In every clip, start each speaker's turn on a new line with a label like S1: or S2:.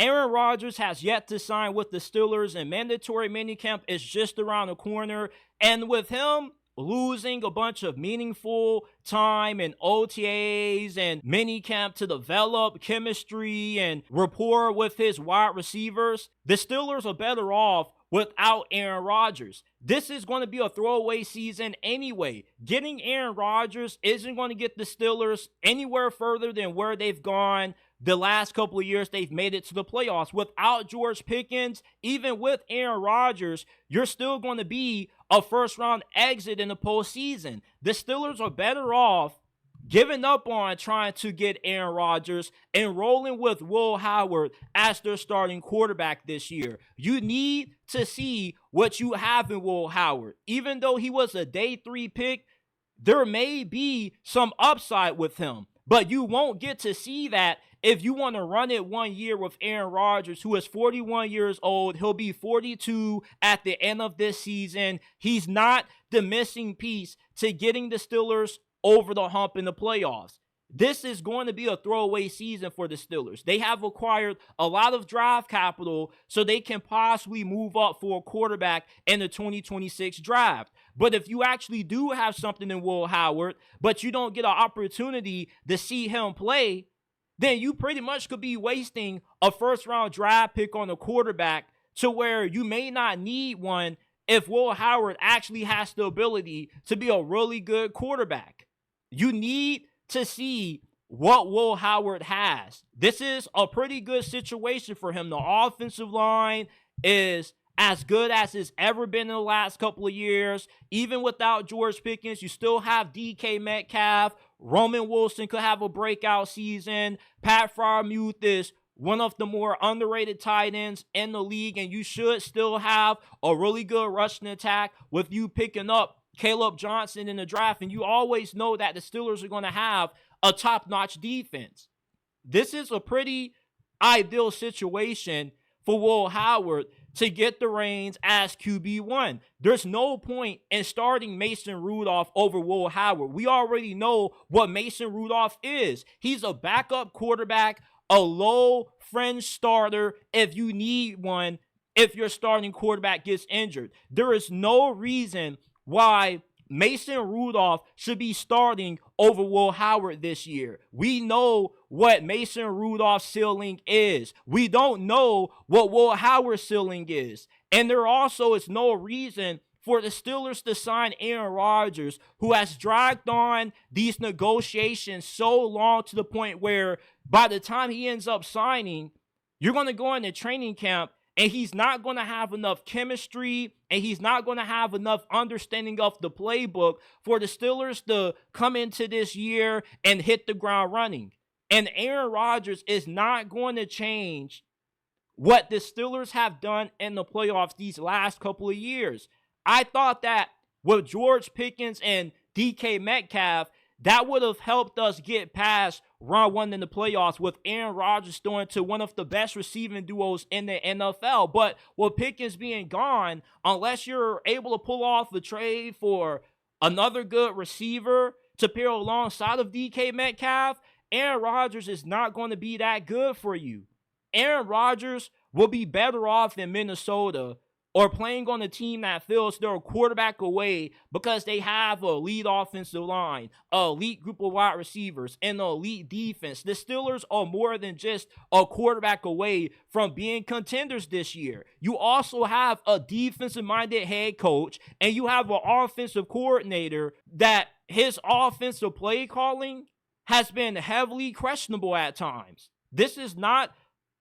S1: Aaron Rodgers has yet to sign with the Steelers, and mandatory minicamp is just around the corner. And with him losing a bunch of meaningful time in OTAs and minicamp to develop chemistry and rapport with his wide receivers, the Steelers are better off without Aaron Rodgers. This is going to be a throwaway season anyway. Getting Aaron Rodgers isn't going to get the Steelers anywhere further than where they've gone the last couple of years. They've made it to the playoffs. Without George Pickens, even with Aaron Rodgers, you're still going to be a first-round exit in the postseason. The Steelers are better off giving up on trying to get Aaron Rodgers and rolling with Will Howard as their starting quarterback this year. You need to see what you have in Will Howard. Even though he was a day 3 pick, there may be some upside with him, but you won't get to see that if you want to run it 1 year with Aaron Rodgers, who is 41 years old. He'll be 42 at the end of this season. He's not the missing piece to getting the Steelers over the hump in the playoffs. This is going to be a throwaway season for the Steelers. They have acquired a lot of draft capital so they can possibly move up for a quarterback in the 2026 draft. But if you actually do have something in Will Howard, but you don't get an opportunity to see him play, then you pretty much could be wasting a first-round draft pick on a quarterback to where you may not need one if Will Howard actually has the ability to be a really good quarterback. You need to see what Will Howard has. This is a pretty good situation for him. The offensive line is as good as it's ever been in the last couple of years. Even without George Pickens, you still have DK Metcalf. Roman Wilson could have a breakout season. Pat Freiermuth is one of the more underrated tight ends in the league, and you should still have a really good rushing attack with you picking up Caleb Johnson in the draft, and you always know that the Steelers are going to have a top-notch defense. This is a pretty ideal situation for Will Howard to get the reins as QB1. There's no point in starting Mason Rudolph over Will Howard. We already know what Mason Rudolph is. He's a backup quarterback, a low fringe starter if you need one, if your starting quarterback gets injured. There is no reason why Mason Rudolph should be starting over Will Howard this year. We know what Mason Rudolph's ceiling is. We don't know what Will Howard's ceiling is. And there also is no reason for the Steelers to sign Aaron Rodgers, who has dragged on these negotiations so long to the point where by the time he ends up signing, you're going to go into training camp and he's not going to have enough chemistry and he's not going to have enough understanding of the playbook for the Steelers to come into this year and hit the ground running. And Aaron Rodgers is not going to change what the Steelers have done in the playoffs these last couple of years. I thought that with George Pickens and DK Metcalf, that would have helped us get past round 1 in the playoffs with Aaron Rodgers throwing to one of the best receiving duos in the NFL. But with Pickens being gone, unless you're able to pull off the trade for another good receiver to pair alongside of DK Metcalf, Aaron Rodgers is not going to be that good for you. Aaron Rodgers will be better off in Minnesota or playing on a team that feels they're a quarterback away because they have an elite offensive line, an elite group of wide receivers, and an elite defense. The Steelers are more than just a quarterback away from being contenders this year. You also have a defensive-minded head coach, and you have an offensive coordinator that his offensive play calling has been heavily questionable at times. This is not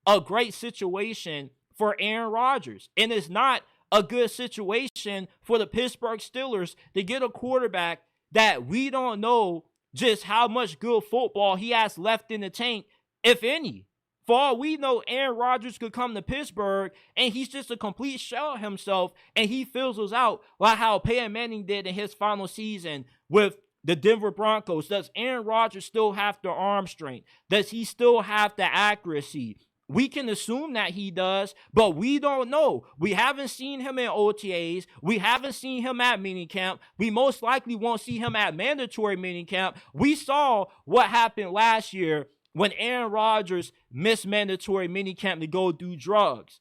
S1: a great situation for Aaron Rodgers, and it's not a good situation for the Pittsburgh Steelers to get a quarterback that we don't know just how much good football he has left in the tank, if any. For all we know, Aaron Rodgers could come to Pittsburgh and he's just a complete shell of himself and he fizzles out like how Peyton Manning did in his final season with the Denver Broncos. Does Aaron Rodgers still have the arm strength? Does he still have the accuracy? We can assume that he does, but we don't know. We haven't seen him in OTAs. We haven't seen him at minicamp. We most likely won't see him at mandatory minicamp. We saw what happened last year when Aaron Rodgers missed mandatory minicamp to go do drugs.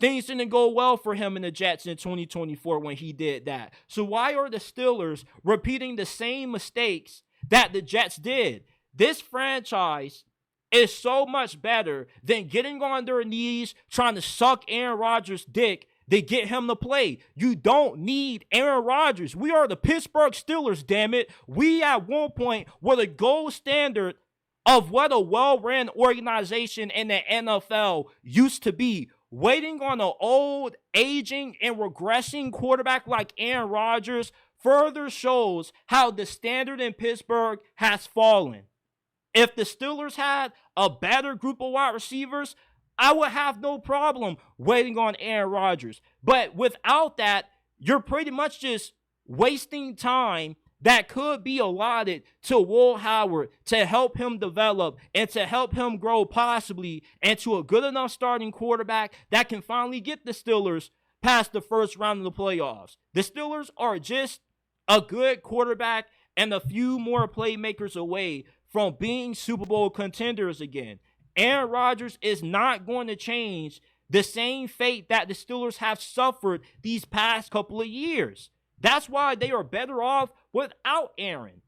S1: Things didn't go well for him in the Jets in 2024 when he did that. So why are the Steelers repeating the same mistakes that the Jets did? This franchise is so much better than getting on their knees trying to suck Aaron Rodgers' dick to get him to play. You don't need Aaron Rodgers. We are the Pittsburgh Steelers, damn it. We at one point were the gold standard of what a well-ran organization in the NFL used to be. Waiting on an old, aging, and regressing quarterback like Aaron Rodgers further shows how the standard in Pittsburgh has fallen. If the Steelers had a better group of wide receivers, I would have no problem waiting on Aaron Rodgers. But without that, you're pretty much just wasting time that could be allotted to Will Howard to help him develop and to help him grow possibly into a good enough starting quarterback that can finally get the Steelers past the first round of the playoffs. The Steelers are just a good quarterback and a few more playmakers away from being Super Bowl contenders again. Aaron Rodgers is not going to change the same fate that the Steelers have suffered these past couple of years. That's why they are better off without Aaron.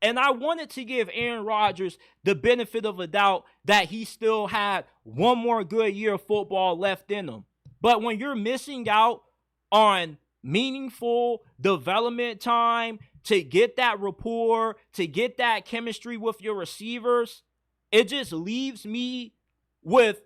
S1: And I wanted to give Aaron Rodgers the benefit of a doubt that he still had one more good year of football left in him. But when you're missing out on meaningful development time to get that rapport, to get that chemistry with your receivers, it just leaves me with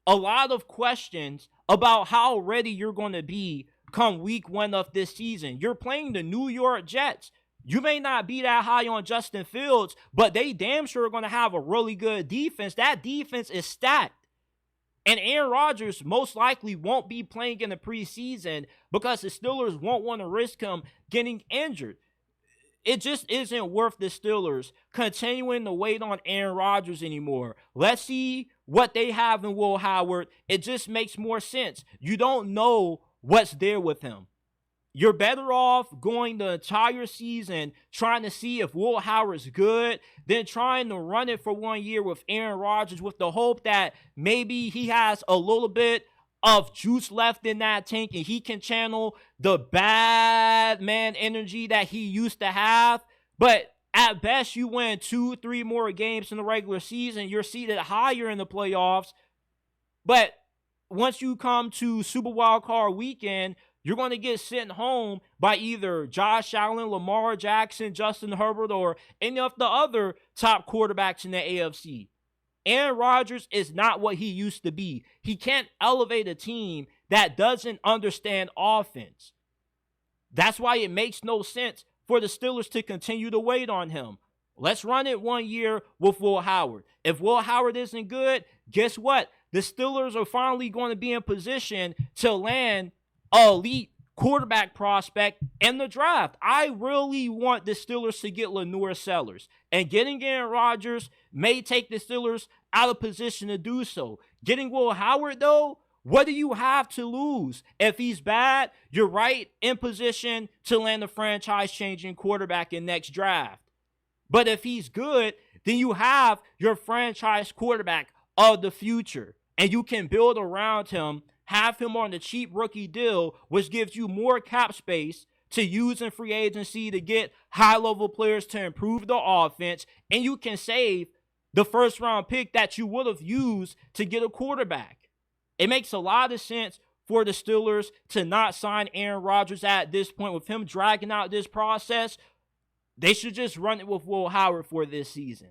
S1: a lot of questions about how ready you're going to be come week 1 of this season. You're playing the New York Jets. You may not be that high on Justin Fields, but they damn sure are going to have a really good defense. That defense is stacked. And Aaron Rodgers most likely won't be playing in the preseason because the Steelers won't want to risk him getting injured. It just isn't worth the Steelers continuing to wait on Aaron Rodgers anymore. Let's see what they have in Will Howard. It just makes more sense. You don't know what's there with him. You're better off going the entire season trying to see if Will Howard's good than trying to run it for 1 year with Aaron Rodgers with the hope that maybe he has a little bit of juice left in that tank and he can channel the bad man energy that he used to have. But at best, you win 2-3 more games in the regular season. You're seated higher in the playoffs. But once you come to Super Wild Card weekend, you're going to get sent home by either Josh Allen, Lamar Jackson, Justin Herbert, or any of the other top quarterbacks in the AFC. Aaron Rodgers is not what he used to be. He can't elevate a team that doesn't understand offense. That's why it makes no sense for the Steelers to continue to wait on him. Let's run it 1 year with Will Howard. If Will Howard isn't good, guess what? The Steelers are finally going to be in position to land an elite quarterback prospect in the draft. I really want the Steelers to get Lenore Sellers. And getting Aaron Rodgers may take the Steelers out of position to do so. Getting Will Howard, though, what do you have to lose? If he's bad, you're right in position to land a franchise-changing quarterback in next draft. But if he's good, then you have your franchise quarterback of the future. And you can build around him, have him on the cheap rookie deal, which gives you more cap space to use in free agency to get high-level players to improve the offense, and you can save the first-round pick that you would have used to get a quarterback. It makes a lot of sense for the Steelers to not sign Aaron Rodgers at this point. With him dragging out this process, they should just run it with Will Howard for this season.